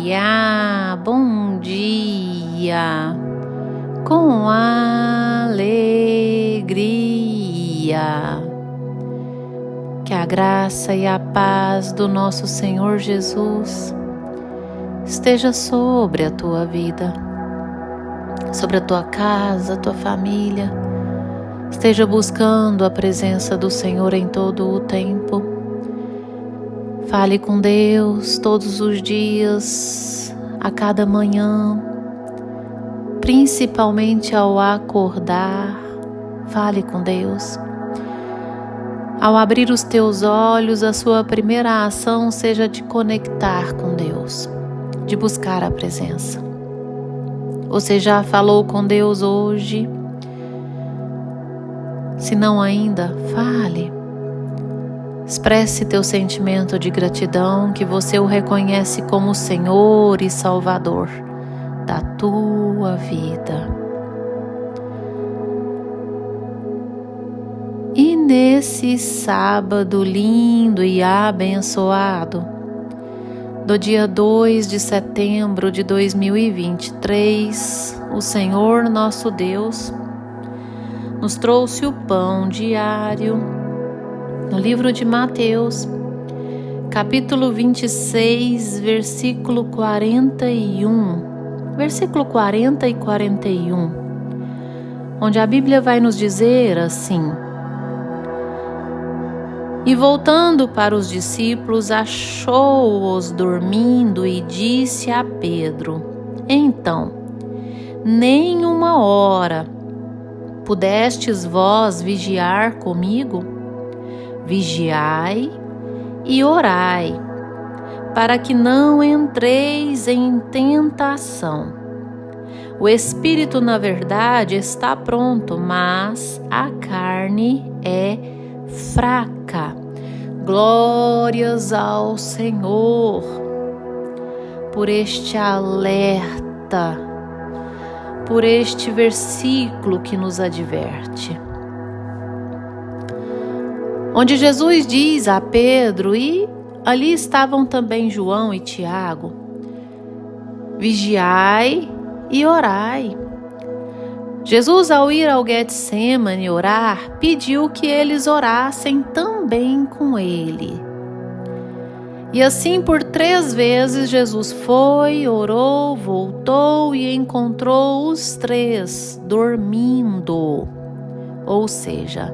dia, bom dia, com alegria. Que a graça e a paz do nosso Senhor Jesus esteja sobre a tua vida, sobre a tua casa, a tua família. Esteja buscando a presença do Senhor em todo o tempo. Fale com Deus todos os dias, a cada manhã, principalmente ao acordar. Fale com Deus. Ao abrir os teus olhos, a sua primeira ação seja de conectar com Deus, de buscar a presença. Você já falou com Deus hoje? Se não ainda, fale. Expresse teu sentimento de gratidão, que você o reconhece como Senhor e Salvador da tua vida. E nesse sábado lindo e abençoado, do dia 2 de setembro de 2023, o Senhor nosso Deus nos trouxe o pão diário no livro de Mateus, capítulo 26, versículo 41, versículo 40 e 41, onde a Bíblia vai nos dizer assim: E voltando para os discípulos, achou-os dormindo e disse a Pedro: Então, nem uma hora pudestes vós vigiar comigo? Vigiai e orai, para que não entreis em tentação. O espírito, na verdade, está pronto, mas a carne é fraca. Glórias ao Senhor por este alerta, por este versículo que nos adverte, onde Jesus diz a Pedro, e ali estavam também João e Tiago: vigiai e orai. Jesus, ao ir ao Getsêmani orar, pediu que eles orassem também com ele. E assim por 3 vezes Jesus foi, orou, voltou e encontrou os 3 dormindo. Ou seja,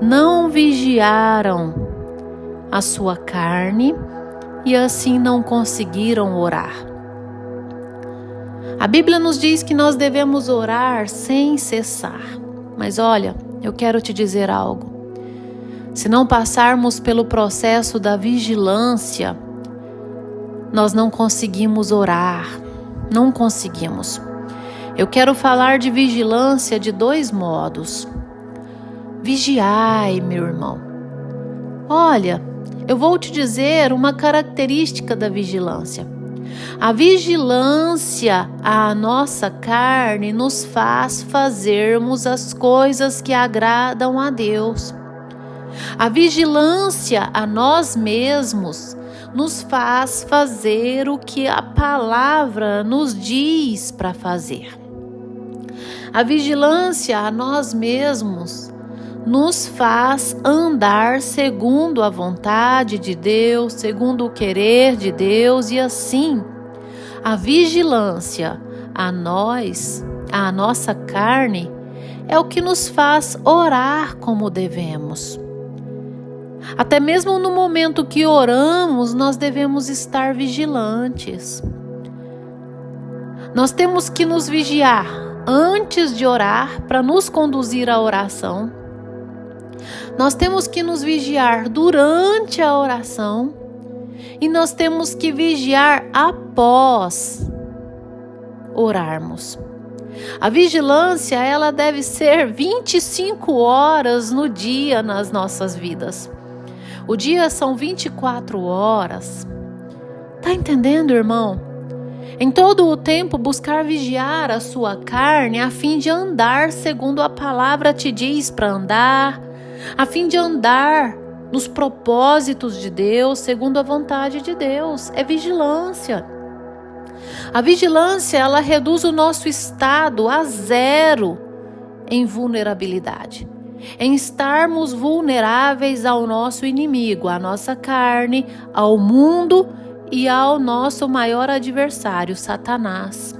não vigiaram a sua carne e assim não conseguiram orar. A Bíblia nos diz que nós devemos orar sem cessar. Mas olha, eu quero te dizer algo. Se não passarmos pelo processo da vigilância, nós não conseguimos orar. Não conseguimos. Eu quero falar de vigilância de 2 modos. Vigiai, meu irmão. Olha, eu vou te dizer uma característica da vigilância. A vigilância à nossa carne nos faz fazermos as coisas que agradam a Deus. A vigilância a nós mesmos nos faz fazer o que a palavra nos diz para fazer. A vigilância a nós mesmos nos faz andar segundo a vontade de Deus, segundo o querer de Deus, e assim a vigilância a nós, a nossa carne, é o que nos faz orar como devemos. Até mesmo no momento que oramos, nós devemos estar vigilantes. Nós temos que nos vigiar antes de orar para nos conduzir à oração. Nós temos que nos vigiar durante a oração e nós temos que vigiar após orarmos. A vigilância, ela deve ser 25 horas no dia nas nossas vidas. O dia são 24 horas. Tá entendendo, irmão? Em todo o tempo buscar vigiar a sua carne a fim de andar segundo a palavra te diz para andar, a fim de andar nos propósitos de Deus, segundo a vontade de Deus. É vigilância. A vigilância, ela reduz o nosso estado a zero em vulnerabilidade, em estarmos vulneráveis ao nosso inimigo, à nossa carne, ao mundo e ao nosso maior adversário, Satanás.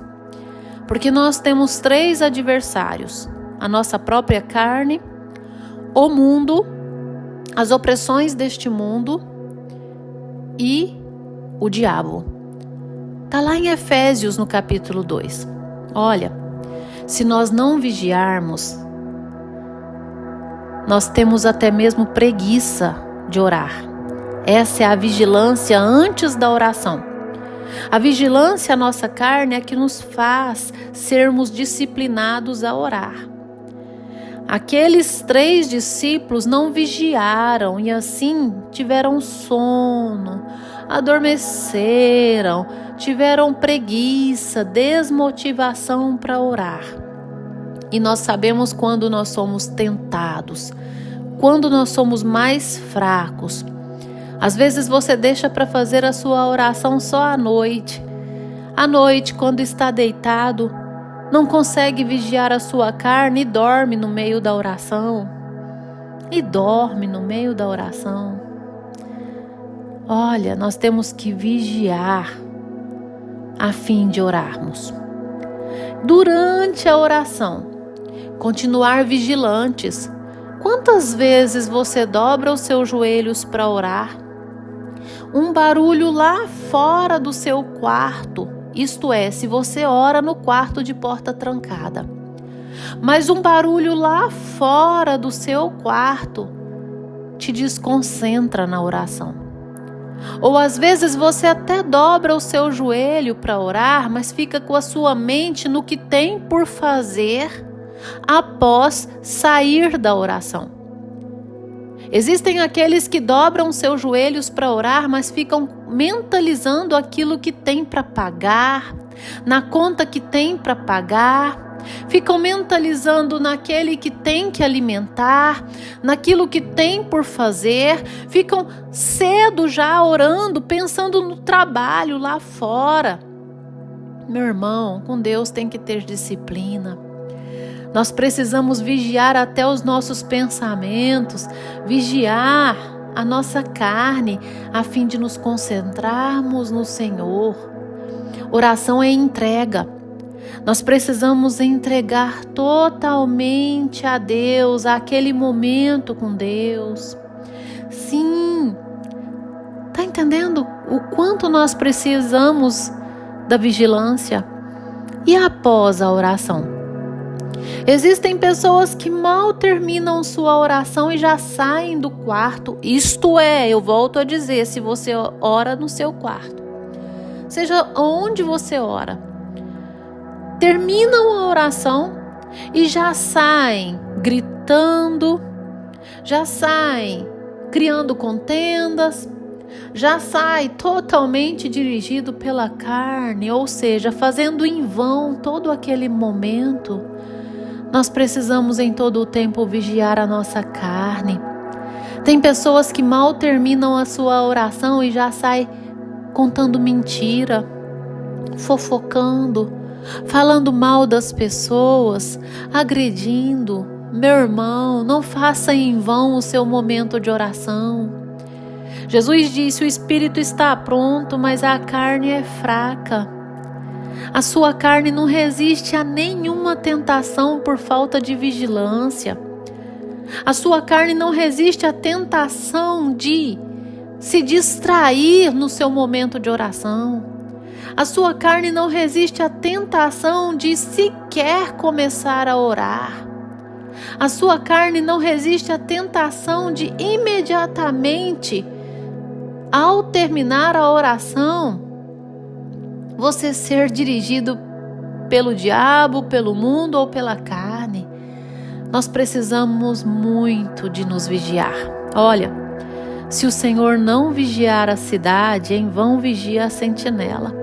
Porque nós temos 3 adversários: a nossa própria carne, o mundo, as opressões deste mundo e o diabo. Está lá em Efésios, no capítulo 2. Olha, se nós não vigiarmos, nós temos até mesmo preguiça de orar. Essa é a vigilância antes da oração. A vigilância à nossa carne é que nos faz sermos disciplinados a orar. Aqueles 3 discípulos não vigiaram e assim tiveram sono, adormeceram, tiveram preguiça, desmotivação para orar. E nós sabemos quando nós somos tentados, quando nós somos mais fracos. Às vezes você deixa para fazer a sua oração só à noite. À noite, quando está deitado, não consegue vigiar a sua carne e dorme no meio da oração. Olha, nós temos que vigiar a fim de orarmos. Durante a oração, continuar vigilantes. Quantas vezes você dobra os seus joelhos para orar? Um barulho lá fora do seu quarto, isto é, se você ora no quarto de porta trancada. Mas um barulho lá fora do seu quarto te desconcentra na oração. Ou às vezes você até dobra o seu joelho para orar, mas fica com a sua mente no que tem por fazer após sair da oração. Existem aqueles que dobram seus joelhos para orar, mas ficam mentalizando aquilo que tem para pagar, na conta que tem para pagar, ficam mentalizando naquele que tem que alimentar, naquilo que tem por fazer, ficam cedo já orando, pensando no trabalho lá fora. Meu irmão, com Deus tem que ter disciplina. Nós precisamos vigiar até os nossos pensamentos, vigiar a nossa carne, a fim de nos concentrarmos no Senhor. Oração é entrega. Nós precisamos entregar totalmente a Deus, aquele momento com Deus. Sim, está entendendo o quanto nós precisamos da vigilância? E após a oração? Existem pessoas que mal terminam sua oração e já saem do quarto. Isto é, eu volto a dizer, se você ora no seu quarto, seja onde você ora, terminam a oração e já saem gritando, já saem criando contendas, já sai totalmente dirigido pela carne, ou seja, fazendo em vão todo aquele momento. Nós precisamos em todo o tempo vigiar a nossa carne. Tem pessoas que mal terminam a sua oração e já sai contando mentira, fofocando, falando mal das pessoas, agredindo. Meu irmão, não faça em vão o seu momento de oração. Jesus disse: o espírito está pronto, mas a carne é fraca. A sua carne não resiste a nenhuma tentação por falta de vigilância. A sua carne não resiste à tentação de se distrair no seu momento de oração. A sua carne não resiste à tentação de sequer começar a orar. A sua carne não resiste à tentação de imediatamente, ao terminar a oração, você ser dirigido pelo diabo, pelo mundo ou pela carne. Nós precisamos muito de nos vigiar. Olha, se o Senhor não vigiar a cidade, em vão vigia a sentinela.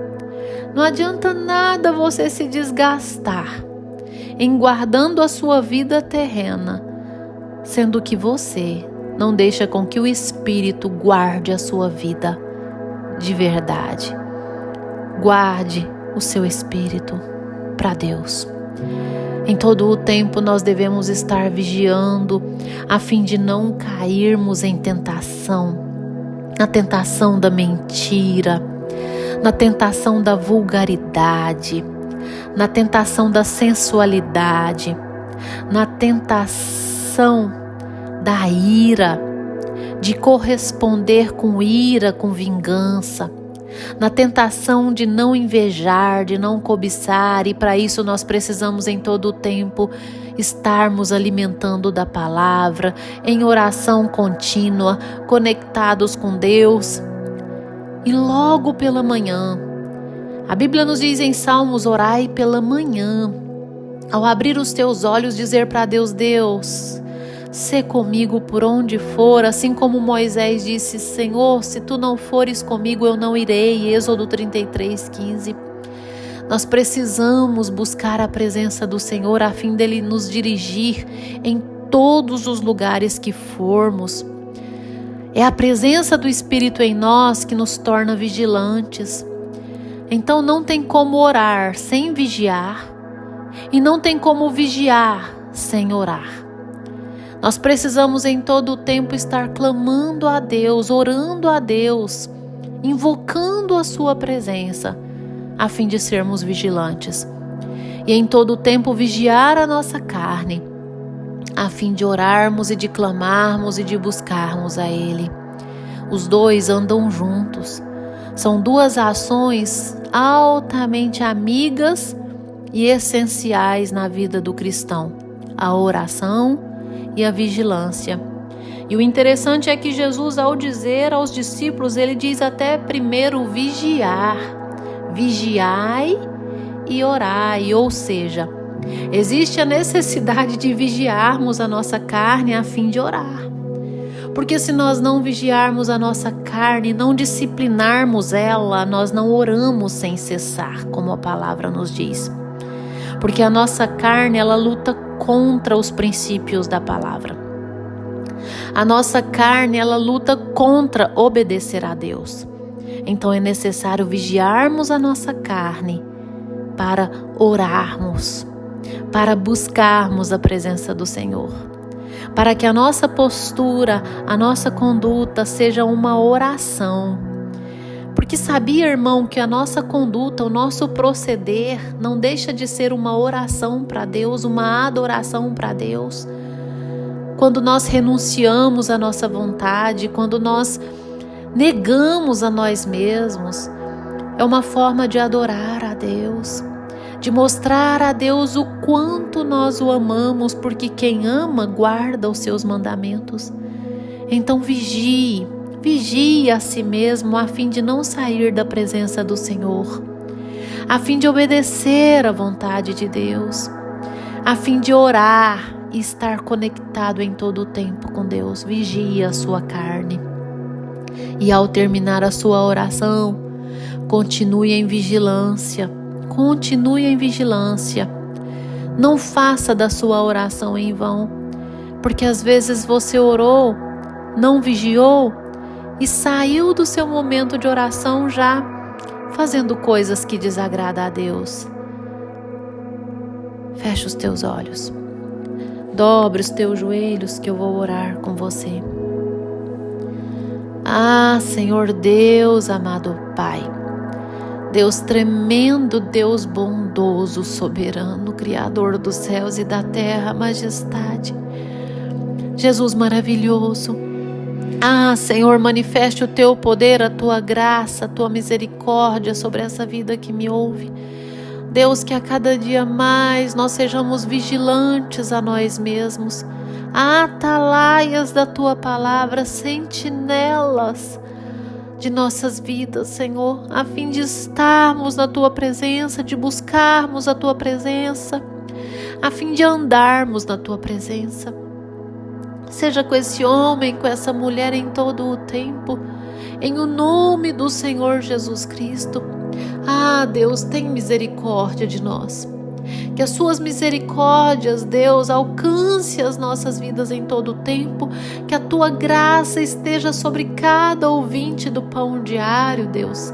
Não adianta nada você se desgastar em guardando a sua vida terrena, sendo que você não deixa com que o Espírito guarde a sua vida de verdade. Guarde o seu espírito para Deus. Em todo o tempo nós devemos estar vigiando a fim de não cairmos em tentação, na tentação da mentira, na tentação da vulgaridade, na tentação da sensualidade, na tentação da ira, de corresponder com ira, com vingança, na tentação de não invejar, de não cobiçar, e para isso nós precisamos em todo o tempo estarmos alimentando da palavra, em oração contínua, conectados com Deus. E logo pela manhã, a Bíblia nos diz em Salmos: orai pela manhã, ao abrir os teus olhos, dizer para Deus: Deus, sê comigo por onde for, assim como Moisés disse: Senhor, se tu não fores comigo, eu não irei. Êxodo 33:15. Nós precisamos buscar a presença do Senhor a fim dele nos dirigir em todos os lugares que formos. É a presença do Espírito em nós que nos torna vigilantes. Então não tem como orar sem vigiar, e não tem como vigiar sem orar. Nós precisamos em todo o tempo estar clamando a Deus, orando a Deus, invocando a sua presença, a fim de sermos vigilantes. E em todo o tempo vigiar a nossa carne, a fim de orarmos e de clamarmos e de buscarmos a Ele. Os dois andam juntos. São duas ações altamente amigas e essenciais na vida do cristão: a oração e a vigilância. E o interessante é que Jesus, ao dizer aos discípulos, ele diz até primeiro vigiar. Vigiai e orai, ou seja, existe a necessidade de vigiarmos a nossa carne a fim de orar. Porque se nós não vigiarmos a nossa carne, não disciplinarmos ela, nós não oramos sem cessar, como a palavra nos diz. Porque a nossa carne, ela luta contra os princípios da palavra. A nossa carne, ela luta contra obedecer a Deus. Então é necessário vigiarmos a nossa carne para orarmos, para buscarmos a presença do Senhor, para que a nossa postura, a nossa conduta seja uma oração. Porque sabia, irmão, que a nossa conduta, o nosso proceder não deixa de ser uma oração para Deus, uma adoração para Deus. Quando nós renunciamos à nossa vontade, quando nós negamos a nós mesmos, é uma forma de adorar a Deus, de mostrar a Deus o quanto nós o amamos, porque quem ama guarda os seus mandamentos. Então vigie a si mesmo a fim de não sair da presença do Senhor, a fim de obedecer à vontade de Deus, a fim de orar e estar conectado em todo o tempo com Deus. Vigie a sua carne. E ao terminar a sua oração, continue em vigilância. Continue em vigilância. Não faça da sua oração em vão, porque às vezes você orou, não vigiou e saiu do seu momento de oração já fazendo coisas que desagradam a Deus. Feche os teus olhos. Dobre os teus joelhos que eu vou orar com você. Ah, Senhor Deus, amado Pai, Deus tremendo, Deus bondoso, soberano, Criador dos céus e da terra, majestade, Jesus maravilhoso. Ah, Senhor, manifeste o teu poder, a tua graça, a tua misericórdia sobre essa vida que me ouve. Deus, que a cada dia mais nós sejamos vigilantes a nós mesmos, atalaias da tua palavra, sentinelas de nossas vidas, Senhor, a fim de estarmos na tua presença, de buscarmos a tua presença, a fim de andarmos na tua presença. Seja com esse homem, com essa mulher em todo o tempo, em o nome do Senhor Jesus Cristo. Ah, Deus, tem misericórdia de nós. Que as suas misericórdias, Deus, alcance as nossas vidas em todo o tempo. Que a tua graça esteja sobre cada ouvinte do Pão Diário, Deus.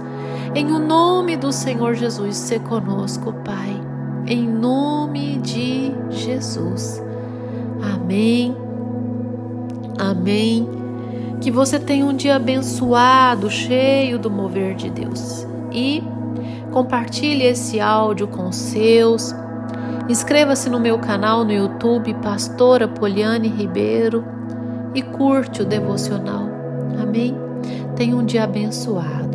Em o nome do Senhor Jesus, se conosco, Pai. Em nome de Jesus. Amém. Amém. Que você tenha um dia abençoado, cheio do mover de Deus. E compartilhe esse áudio com os seus. Inscreva-se no meu canal no YouTube, Pastora Poliane Ribeiro, e curte o devocional. Amém? Tenha um dia abençoado.